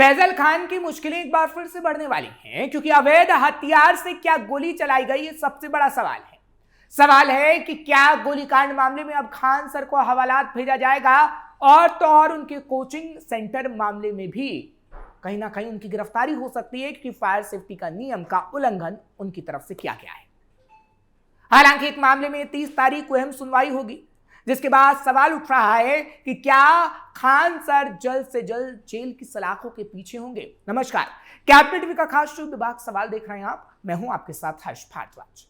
फैजल खान की मुश्किलें एक बार फिर से बढ़ने वाली हैं, क्योंकि अवैध हथियार से क्या गोली चलाई गई, ये सबसे बड़ा सवाल है। सवाल है कि क्या गोलीकांड मामले में अब खान सर को हवालात भेजा जाएगा, और तो और उनके कोचिंग सेंटर मामले में भी कहीं ना कहीं उनकी गिरफ्तारी हो सकती है, क्योंकि फायर सेफ्टी का नियम का उल्लंघन उनकी तरफ से किया गया है। हालांकि एक मामले में 30 तारीख को अहम सुनवाई होगी, जिसके बाद सवाल उठ रहा है कि क्या खान सर जल्द से जल्द जेल की सलाखों के पीछे होंगे। नमस्कार, कैपिटल टीवी का खास शो विभाग सवाल देख रहे हैं आप। मैं हूं आपके साथ हर्ष भारद्वाज।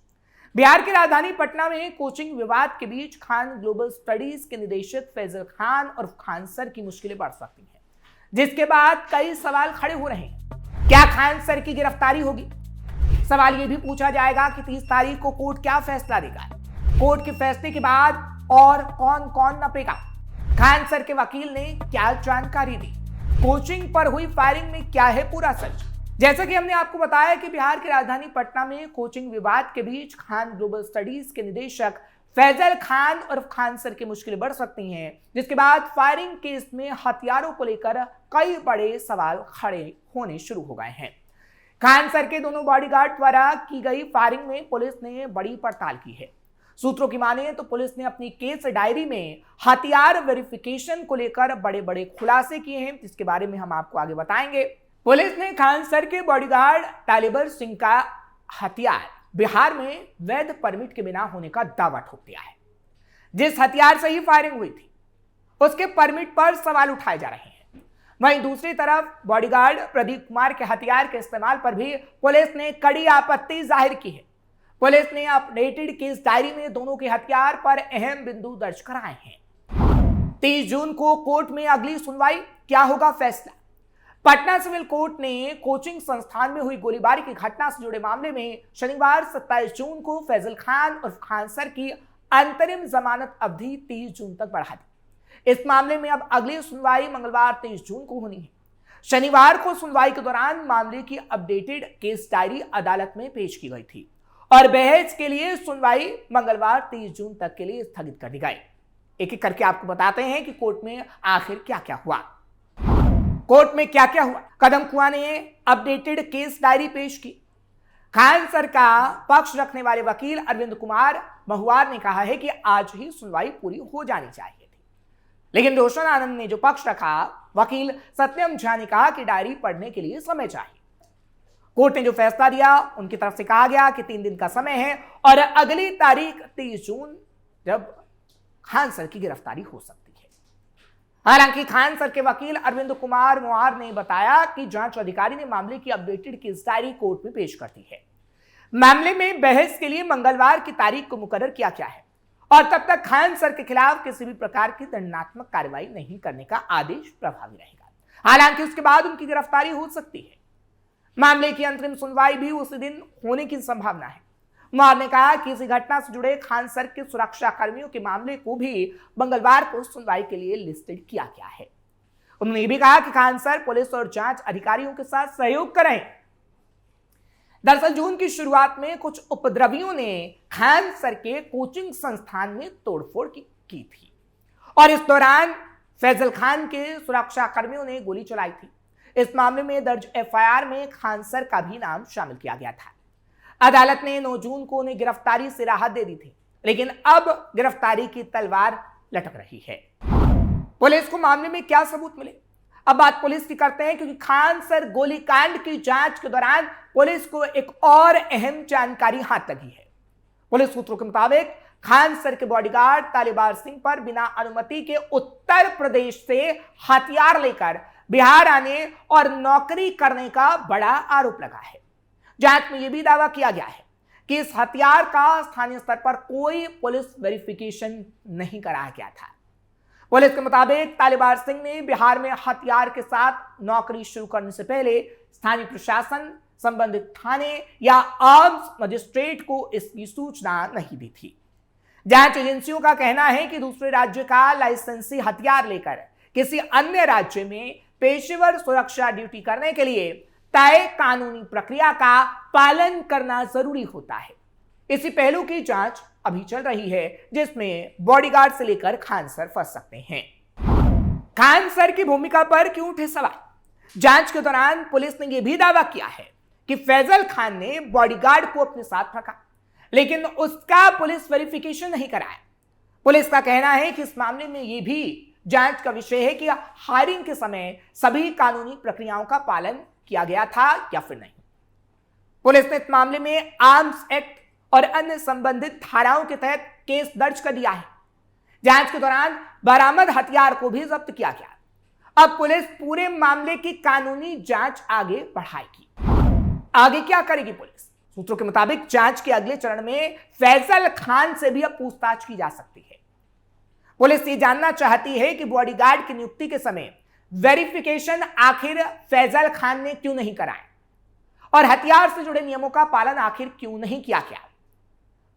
बिहार की राजधानी पटना में कोचिंग विवाद के बीच खान ग्लोबल स्टडीज के निदेशक फैजल खान और खान सर की मुश्किलें बढ़ सकती हैं, जिसके बाद कई सवाल खड़े हो रहे हैं। क्या खान सर की गिरफ्तारी होगी? सवाल यह भी पूछा जाएगा कि 30 तारीख को कोर्ट क्या फैसला देगा। कोर्ट के फैसले के बाद और कौन कौन नपेगा? खान सर के वकील ने क्या जानकारी दी? कोचिंग पर हुई फायरिंग में क्या है पूरा सच? जैसा कि हमने आपको बताया कि बिहार की राजधानी पटना में कोचिंग विवाद के बीच खान ग्लोबल स्टडीज के निदेशक फैजल खान और खान सर की मुश्किलें बढ़ सकती हैं, जिसके बाद फायरिंग केस में हथियारों को लेकर कई बड़े सवाल खड़े होने शुरू हो गए हैं। खान सर के दोनों बॉडीगार्ड द्वारा की गई फायरिंग में पुलिस ने बड़ी पड़ताल की है। सूत्रों की माने तो पुलिस ने अपनी केस डायरी में हथियार वेरिफिकेशन को लेकर बड़े बड़े खुलासे किए हैं, जिसके बारे में हम आपको आगे बताएंगे। पुलिस ने खान सर के बॉडीगार्ड तालिबर सिंह का हथियार बिहार में वैध परमिट के बिना होने का दावा ठोक दिया है। जिस हथियार से ही फायरिंग हुई थी उसके परमिट पर सवाल उठाए जा रहे हैं। वहीं दूसरी तरफ बॉडीगार्ड प्रदीप कुमार के हथियार के इस्तेमाल पर भी पुलिस ने कड़ी आपत्ति जाहिर की है। पुलिस ने अपडेटेड केस डायरी में दोनों के हथियार पर अहम बिंदु दर्ज कराए हैं। 30 जून को कोर्ट में अगली सुनवाई, क्या होगा फैसला? पटना सिविल कोर्ट ने कोचिंग संस्थान में हुई गोलीबारी की घटना से जुड़े मामले में शनिवार 27 जून को फैजल खान और खान सर की अंतरिम जमानत अवधि 30 जून तक बढ़ा दी। इस मामले में अब अगली सुनवाई मंगलवार 23 जून को होनी है। शनिवार को सुनवाई के दौरान मामले की अपडेटेड केस डायरी अदालत में पेश की गई थी और बहस के लिए सुनवाई मंगलवार 30 जून तक के लिए स्थगित कर दी गई। एक एक करके आपको बताते हैं कि कोर्ट में आखिर क्या क्या हुआ। कोर्ट में क्या क्या हुआ? कदम कुआं ने अपडेटेड केस डायरी पेश की। खान सर का पक्ष रखने वाले वकील अरविंद कुमार महुआर ने कहा है कि आज ही सुनवाई पूरी हो जानी चाहिए थी, लेकिन रोशन आनंद ने जो पक्ष रखा, वकील सत्यम झा ने कहा कि डायरी पढ़ने के लिए समय चाहिए। कोर्ट ने जो फैसला दिया, उनकी तरफ से कहा गया कि 3 दिन का समय है और अगली तारीख 30 जून जब खान सर की गिरफ्तारी हो सकती है। हालांकि खान सर के वकील अरविंद कुमार मोहार ने बताया कि जांच अधिकारी ने मामले की अपडेटेड केस डायरी कोर्ट में पेश कर दी है। मामले में बहस के लिए मंगलवार की तारीख को मुकर्रर किया गया है और तब तक खान सर के खिलाफ किसी भी प्रकार की दंडात्मक कार्रवाई नहीं करने का आदेश प्रभावी रहेगा। हालांकि उसके बाद उनकी गिरफ्तारी हो सकती है। मामले की अंतरिम सुनवाई भी उसी दिन होने की संभावना है। मोहार ने कहा कि इस घटना से जुड़े खान सर के सुरक्षा कर्मियों के मामले को भी मंगलवार को सुनवाई के लिए लिस्टेड किया गया है। उन्होंने भी कहा कि खान सर पुलिस और जांच अधिकारियों के साथ सहयोग करें। दरअसल जून की शुरुआत में कुछ उपद्रवियों ने खान सर के कोचिंग संस्थान में तोड़फोड़ की थी और इस दौरान फैजल खान के सुरक्षा कर्मियों ने गोली चलाई थी। इस मामले में दर्ज एफआईआर में खान सर का भी नाम शामिल किया गया था। अदालत ने 9 जून को उन्हें गिरफ्तारी से राहत दे दी थी, लेकिन अब गिरफ्तारी की तलवार लटक रही है। पुलिस को मामले में क्या सबूत मिले? अब बात पुलिस की करते हैं, क्योंकि खान सर गोलीकांड की जांच के दौरान पुलिस को एक और अहम जानकारी हाथ लगी है। पुलिस सूत्रों के मुताबिक खान सर के बॉडीगार्ड तालिबार सिंह पर बिना अनुमति के उत्तर प्रदेश से हथियार लेकर बिहार आने और नौकरी करने का बड़ा आरोप लगा है। जांच में यह भी दावा किया गया है कि इस हथियार का स्थानीय स्तर पर कोई पुलिस वेरिफिकेशन नहीं कराया गया था। पुलिस के मुताबिक तालिबार सिंह ने बिहार में हथियार के साथ नौकरी शुरू करने से पहले स्थानीय प्रशासन, संबंधित थाने या आर्म्स मजिस्ट्रेट को इसकी सूचना नहीं दी थी। जांच एजेंसियों का कहना है कि दूसरे राज्य का लाइसेंसी हथियार लेकर किसी अन्य राज्य में पेशेवर सुरक्षा ड्यूटी करने के लिए तय कानूनी प्रक्रिया का पालन करना जरूरी होता है। इसी पहलू की जांच अभी चल रही है, जिसमें बॉडीगार्ड से लेकर खान सर फंस सकते हैं। खान सर की भूमिका पर क्यों उठे सवाल? जांच के दौरान पुलिस ने यह भी दावा किया है कि फैजल खान ने बॉडीगार्ड को अपने साथ रखा, लेकिन उसका पुलिस वेरिफिकेशन नहीं कराया। पुलिस का कहना है कि इस मामले में यह भी जांच का विषय है कि हायरिंग के समय सभी कानूनी प्रक्रियाओं का पालन किया गया था या फिर नहीं। पुलिस ने इस मामले में आर्म्स एक्ट और अन्य संबंधित धाराओं के तहत केस दर्ज कर दिया है। जांच के दौरान बरामद हथियार को भी जब्त किया गया। अब पुलिस पूरे मामले की कानूनी जांच आगे बढ़ाएगी। आगे क्या करेगी पुलिस? सूत्रों के मुताबिक जांच के अगले चरण में फैजल खान से भी अब पूछताछ की जा सकती है। पुलिस ये जानना चाहती है कि बॉडीगार्ड की नियुक्ति के समय वेरिफिकेशन आखिर फैजल खान ने क्यों नहीं कराया और हथियार से जुड़े नियमों का पालन आखिर क्यों नहीं किया गया।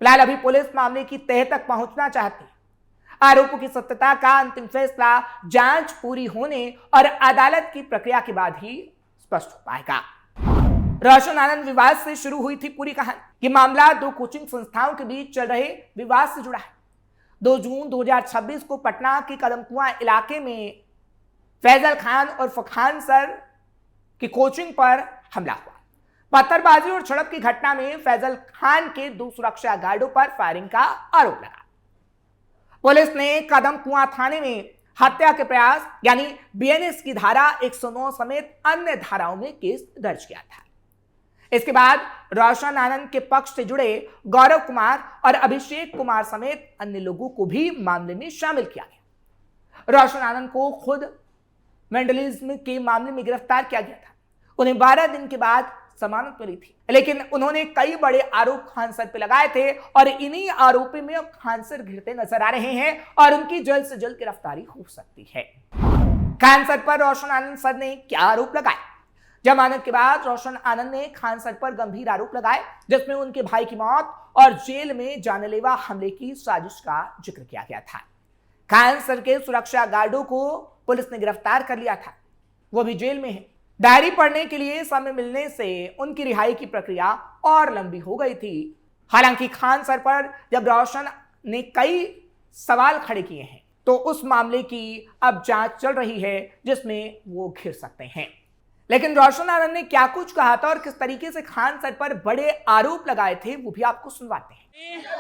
फिलहाल अभी पुलिस मामले की तह तक पहुंचना चाहती है। आरोपों की सत्यता का अंतिम फैसला जांच पूरी होने और अदालत की प्रक्रिया के बाद ही स्पष्ट हो पाएगा। रोशन आनंद विवाद से शुरू हुई थी पूरी कहानी। ये मामला दो कोचिंग संस्थाओं के बीच चल रहे विवाद से जुड़ा है। 2 जून 2026 को पटना के कदमकुआं इलाके में फैजल खान और फखान सर की कोचिंग पर हमला हुआ। पत्थरबाजी और झड़प की घटना में फैजल खान के 2 सुरक्षा गार्डों पर फायरिंग का आरोप लगा। पुलिस ने कदमकुआं थाने में हत्या के प्रयास यानी बीएनएस की धारा 109 समेत अन्य धाराओं में केस दर्ज किया था। इसके बाद रोशन आनंद के पक्ष से जुड़े गौरव कुमार और अभिषेक कुमार समेत अन्य लोगों को भी मामले में शामिल किया गया। रोशन आनंद को खुद वेंडलिज्म के मामले में गिरफ्तार किया गया था। उन्हें 12 दिन के बाद जमानत मिली थी, लेकिन उन्होंने कई बड़े आरोप खान सर पे लगाए थे और इन्हीं आरोपी में अब खान सर घिरते नजर आ रहे हैं और उनकी जल्द से जल्द गिरफ्तारी हो सकती है। खान सर पर रोशन आनंद सर ने क्या आरोप लगाए? जमानत के बाद रोशन आनंद ने खान सर पर गंभीर आरोप लगाए, जिसमें उनके भाई की मौत और जेल में जानलेवा हमले की साजिश का जिक्र किया गया था। खान सर के सुरक्षा गार्डों को पुलिस ने गिरफ्तार कर लिया था, वो भी जेल में है। डायरी पढ़ने के लिए समय मिलने से उनकी रिहाई की प्रक्रिया और लंबी हो गई थी। हालांकि खान सर पर जब रोशन ने कई सवाल खड़े किए हैं तो उस मामले की अब जांच चल रही है जिसमें वो घिर सकते हैं। लेकिन रोशन आनंद ने क्या कुछ कहा था और किस तरीके से खान सर पर बड़े आरोप लगाए थे वो भी आपको सुनवाते हैं।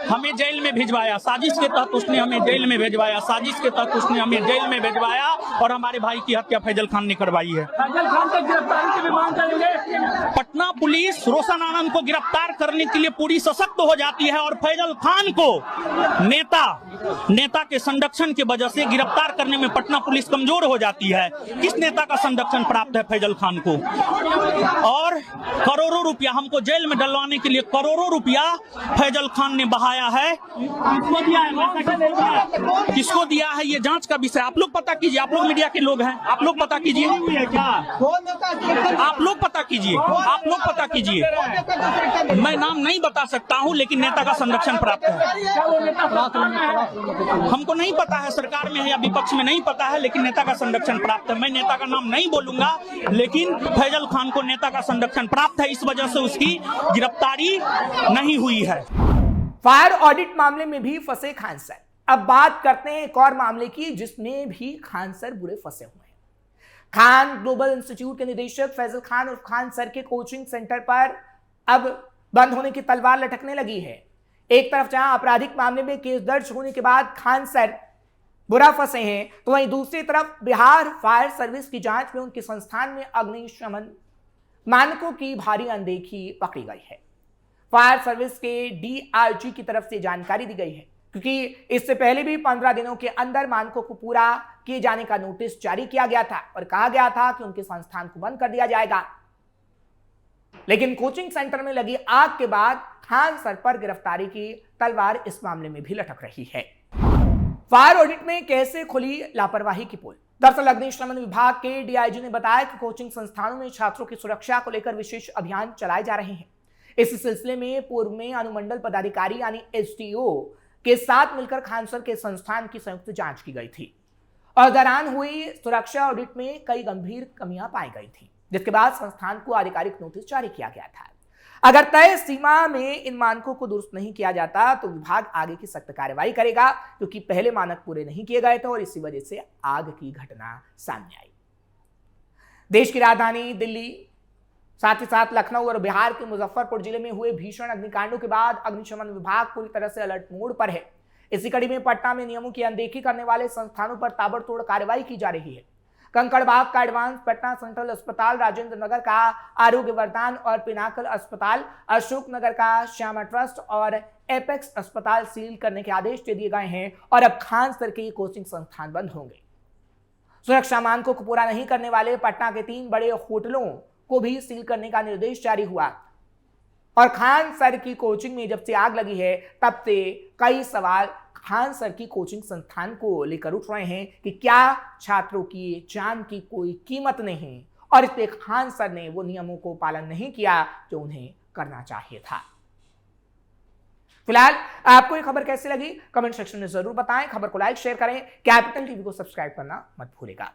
हमें जेल में भिजवाया, साजिश के तहत उसने हमें जेल में भिजवाया, साजिश के तहत उसने हमें जेल में भिजवाया और हमारे भाई की हत्या फैजल खान ने करवाई है। फैजल खान को गिरफ्तारी की मांग करेंगे। पटना पुलिस रोशन आनंद को गिरफ्तार करने के लिए पूरी सशक्त हो जाती है और फैजल खान को नेता के संरक्षण की वजह से गिरफ्तार करने में पटना पुलिस कमजोर हो जाती है। किस नेता का संरक्षण प्राप्त है फैजल खान को? और करोड़ों रुपया हमको जेल में डलवाने के लिए करोड़ों रुपया फैजल खान ने बहाया है। किसको दिया है, किसको दिया है ये जांच का विषय। आप लोग पता कीजिए, आप लोग मीडिया के लोग हैं, आप लोग पता कीजिए, आप लोग पता कीजिए, आप लोग पता कीजिए। मैं नाम नहीं बता सकता हूं, लेकिन नेता का संरक्षण प्राप्त है। हमको नहीं पता है, सरकार में है या विपक्ष में नहीं पता है, लेकिन नेता का संरक्षण प्राप्त है। मैं नेता का नाम नहीं बोलूंगा, लेकिन फैजल खान को नेता का संरक्षण प्राप्त है, इस वजह से उसकी गिरफ्तारी नहीं हुई है। फायर ऑडिट मामले में भी फंसे खान सर। अब बात करते हैं एक और मामले की जिसमें भी खान सर बुरे फंसे हुए हैं। खान ग्लोबल इंस्टीट्यूट के निदेशक फैजल खान और खान सर के कोचिंग सेंटर पर अब बंद होने की तलवार लटकने लगी है। एक तरफ जहां आपराधिक मामले में केस दर्ज होने के बाद खान सर बुरा फंसे हैं, तो वहीं दूसरी तरफ बिहार फायर सर्विस की जांच में उनके संस्थान में अग्निशमन मानकों की भारी अनदेखी पकड़ी गई है। फायर सर्विस के डीआरजी की तरफ से जानकारी दी गई है, क्योंकि इससे पहले भी 15 दिनों के अंदर मानकों को पूरा किए जाने का नोटिस जारी किया गया था और कहा गया था कि उनके संस्थान को बंद कर दिया जाएगा। लेकिन कोचिंग सेंटर में लगी आग के बाद खान सर पर गिरफ्तारी की तलवार इस मामले में भी लटक रही है। फायर ऑडिट में कैसे खुली लापरवाही की पोल? दरअसल अग्निशमन विभाग के डीआईजी ने बताया कि कोचिंग संस्थानों में छात्रों की सुरक्षा को लेकर विशेष अभियान चलाए जा रहे हैं। इस सिलसिले में पूर्व में अनुमंडल पदाधिकारी यानी एसडीओ के साथ मिलकर खान सर के संस्थान की संयुक्त जांच की गई थी और दौरान हुई सुरक्षा ऑडिट में कई गंभीर कमियां पाई गई थी, जिसके बाद संस्थान को आधिकारिक नोटिस जारी किया गया था। अगर तय सीमा में इन मानकों को दुरुस्त नहीं किया जाता तो विभाग आगे की सख्त कार्रवाई करेगा, क्योंकि पहले मानक पूरे नहीं किए गए थे और इसी वजह से आग की घटना सामने आई। देश की राजधानी दिल्ली, साथ ही साथ लखनऊ और बिहार के मुजफ्फरपुर जिले में हुए भीषण अग्निकांडों के बाद अग्निशमन विभाग पूरी तरह से अलर्ट मोड पर है। इसी कड़ी में पटना में नियमों की अनदेखी करने वाले संस्थानों पर ताबड़तोड़ कार्रवाई की जा रही है। कंकड़बाग का एडवांस पटना सेंट्रल अस्पताल, राजेंद्र नगर का आरोग्य वरदान और पिनाकल अस्पताल, अशोक नगर का श्यामा ट्रस्ट और एपेक्स अस्पताल सील करने के आदेश दे दिए गए हैं और अब खान सर के कोचिंग संस्थान बंद होंगे। सुरक्षा मानकों को पूरा नहीं करने वाले पटना के 3 बड़े होटलों को भी सील करने का निर्देश जारी हुआ और खान सर की कोचिंग में जब से आग लगी है तब से कई सवाल खान सर की कोचिंग संस्थान को लेकर उठ रहे हैं कि क्या छात्रों की जान की कोई कीमत नहीं और इसलिए खान सर ने वो नियमों को पालन नहीं किया जो उन्हें करना चाहिए था। फिलहाल आपको ये खबर कैसी लगी कमेंट सेक्शन में जरूर बताएं। खबर को लाइक शेयर करें, कैपिटल टीवी को सब्सक्राइब करना मत भूलिएगा।